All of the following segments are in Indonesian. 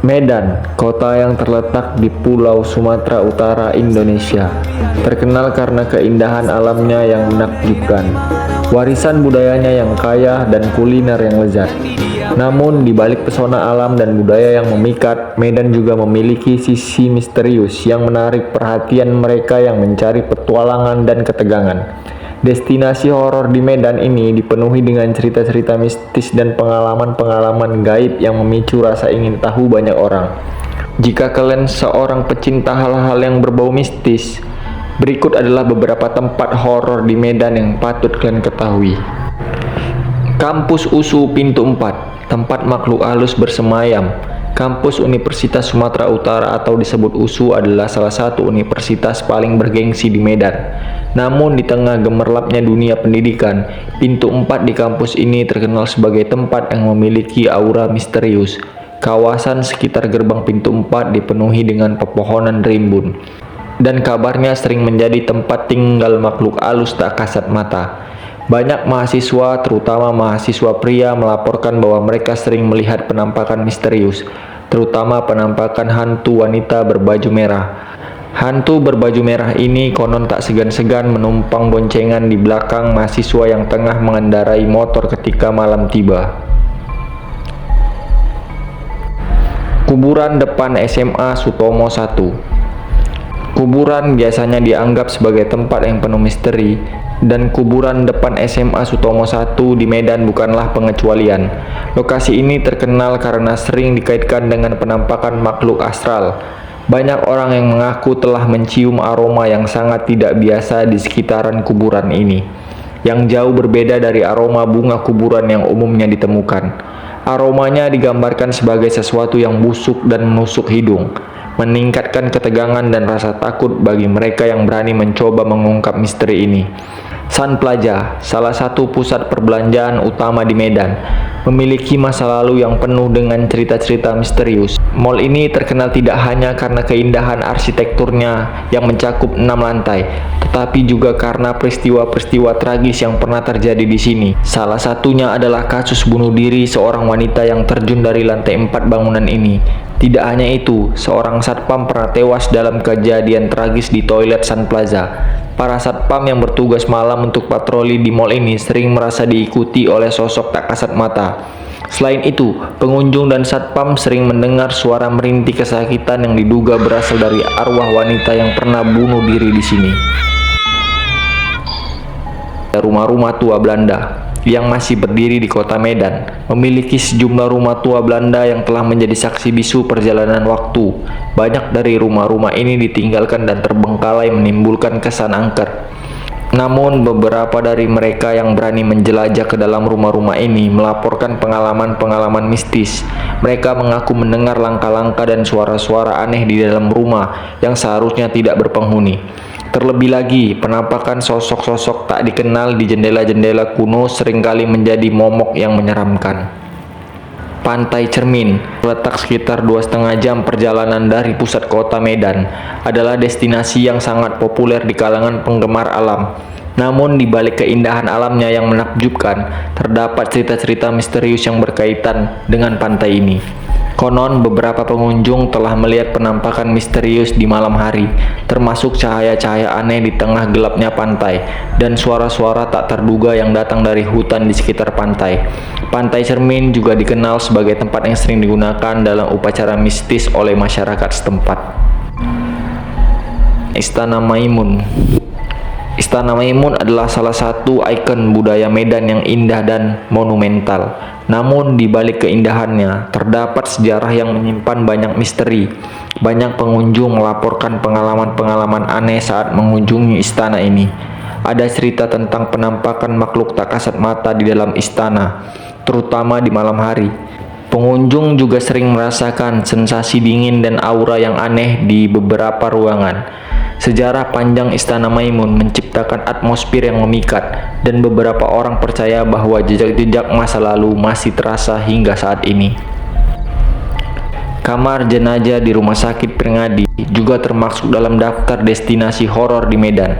Medan, kota yang terletak di Pulau Sumatera Utara, Indonesia, terkenal karena keindahan alamnya yang menakjubkan, warisan budayanya yang kaya, dan kuliner yang lezat. Namun, di balik pesona alam dan budaya yang memikat, Medan juga memiliki sisi misterius yang menarik perhatian mereka yang mencari petualangan dan ketegangan. Destinasi horor di Medan ini dipenuhi dengan cerita-cerita mistis dan pengalaman-pengalaman gaib yang memicu rasa ingin tahu banyak orang. Jika kalian seorang pecinta hal-hal yang berbau mistis, berikut adalah beberapa tempat horor di Medan yang patut kalian ketahui. Kampus USU Pintu 4, tempat makhluk halus bersemayam. Kampus Universitas Sumatera Utara atau disebut USU adalah salah satu universitas paling bergengsi di Medan. Namun di tengah gemerlapnya dunia pendidikan, Pintu 4 di kampus ini terkenal sebagai tempat yang memiliki aura misterius. Kawasan sekitar gerbang Pintu 4 dipenuhi dengan pepohonan rimbun, dan kabarnya sering menjadi tempat tinggal makhluk halus tak kasat mata. Banyak mahasiswa, terutama mahasiswa pria, melaporkan bahwa mereka sering melihat penampakan misterius, terutama penampakan hantu wanita berbaju merah. Hantu berbaju merah ini konon tak segan-segan menumpang boncengan di belakang mahasiswa yang tengah mengendarai motor ketika malam tiba. Kuburan depan SMA Sutomo I. Kuburan biasanya dianggap sebagai tempat yang penuh misteri, dan kuburan depan SMA Sutomo I di Medan bukanlah pengecualian. Lokasi ini terkenal karena sering dikaitkan dengan penampakan makhluk astral. Banyak orang yang mengaku telah mencium aroma yang sangat tidak biasa di sekitaran kuburan ini, yang jauh berbeda dari aroma bunga kuburan yang umumnya ditemukan. Aromanya digambarkan sebagai sesuatu yang busuk dan menusuk hidung, meningkatkan ketegangan dan rasa takut bagi mereka yang berani mencoba mengungkap misteri ini. Sun Plaza, salah satu pusat perbelanjaan utama di Medan, memiliki masa lalu yang penuh dengan cerita-cerita misterius. Mall ini terkenal tidak hanya karena keindahan arsitekturnya yang mencakup 6 lantai, tetapi juga karena peristiwa-peristiwa tragis yang pernah terjadi di sini. Salah satunya adalah kasus bunuh diri seorang wanita yang terjun dari lantai 4 bangunan ini. Tidak hanya itu, seorang satpam pernah tewas dalam kejadian tragis di toilet Sun Plaza. Para satpam yang bertugas malam untuk patroli di mall ini sering merasa diikuti oleh sosok tak kasat mata. Selain itu, pengunjung dan satpam sering mendengar suara merintih kesakitan yang diduga berasal dari arwah wanita yang pernah bunuh diri di sini. Rumah-rumah tua Belanda yang masih berdiri di kota Medan memiliki sejumlah rumah tua Belanda yang telah menjadi saksi bisu perjalanan waktu. Banyak dari rumah-rumah ini ditinggalkan dan terbengkalai, menimbulkan kesan angker. Namun beberapa dari mereka yang berani menjelajah ke dalam rumah-rumah ini melaporkan pengalaman-pengalaman mistis. Mereka mengaku mendengar langkah-langkah dan suara-suara aneh di dalam rumah yang seharusnya tidak berpenghuni. Terlebih lagi, penampakan sosok-sosok tak dikenal di jendela-jendela kuno seringkali menjadi momok yang menyeramkan. Pantai Cermin, terletak sekitar 2,5 jam perjalanan dari pusat kota Medan, adalah destinasi yang sangat populer di kalangan penggemar alam. Namun di balik keindahan alamnya yang menakjubkan, terdapat cerita-cerita misterius yang berkaitan dengan pantai ini. Konon beberapa pengunjung telah melihat penampakan misterius di malam hari, termasuk cahaya-cahaya aneh di tengah gelapnya pantai, dan suara-suara tak terduga yang datang dari hutan di sekitar pantai. Pantai Cermin juga dikenal sebagai tempat yang sering digunakan dalam upacara mistis oleh masyarakat setempat. Istana Maimun. Istana Maimun adalah salah satu ikon budaya Medan yang indah dan monumental. Namun di balik keindahannya, terdapat sejarah yang menyimpan banyak misteri. Banyak pengunjung melaporkan pengalaman-pengalaman aneh saat mengunjungi istana ini. Ada cerita tentang penampakan makhluk tak kasat mata di dalam istana, terutama di malam hari. Pengunjung juga sering merasakan sensasi dingin dan aura yang aneh di beberapa ruangan. Sejarah panjang Istana Maimun menciptakan atmosfer yang memikat, dan beberapa orang percaya bahwa jejak-jejak masa lalu masih terasa hingga saat ini. Kamar jenazah di Rumah Sakit Pringadi juga termasuk dalam daftar destinasi horor di Medan.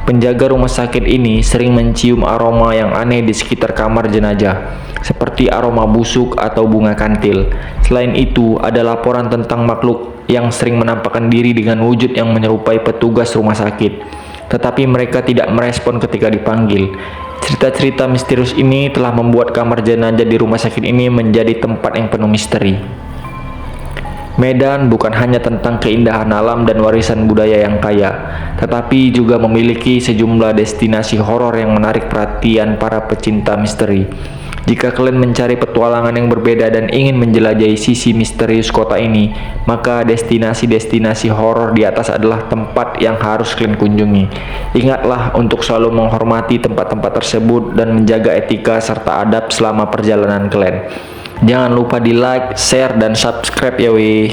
Penjaga rumah sakit ini sering mencium aroma yang aneh di sekitar kamar jenazah, seperti aroma busuk atau bunga kantil. Selain itu, ada laporan tentang makhluk yang sering menampakkan diri dengan wujud yang menyerupai petugas rumah sakit, tetapi mereka tidak merespon ketika dipanggil. Cerita-cerita misterius ini telah membuat kamar jenazah di rumah sakit ini menjadi tempat yang penuh misteri. Medan bukan hanya tentang keindahan alam dan warisan budaya yang kaya, tetapi juga memiliki sejumlah destinasi horor yang menarik perhatian para pecinta misteri. Jika kalian mencari petualangan yang berbeda dan ingin menjelajahi sisi misterius kota ini, maka destinasi-destinasi horor di atas adalah tempat yang harus kalian kunjungi. Ingatlah untuk selalu menghormati tempat-tempat tersebut dan menjaga etika serta adab selama perjalanan kalian. Jangan lupa di like, share, dan subscribe ya weh.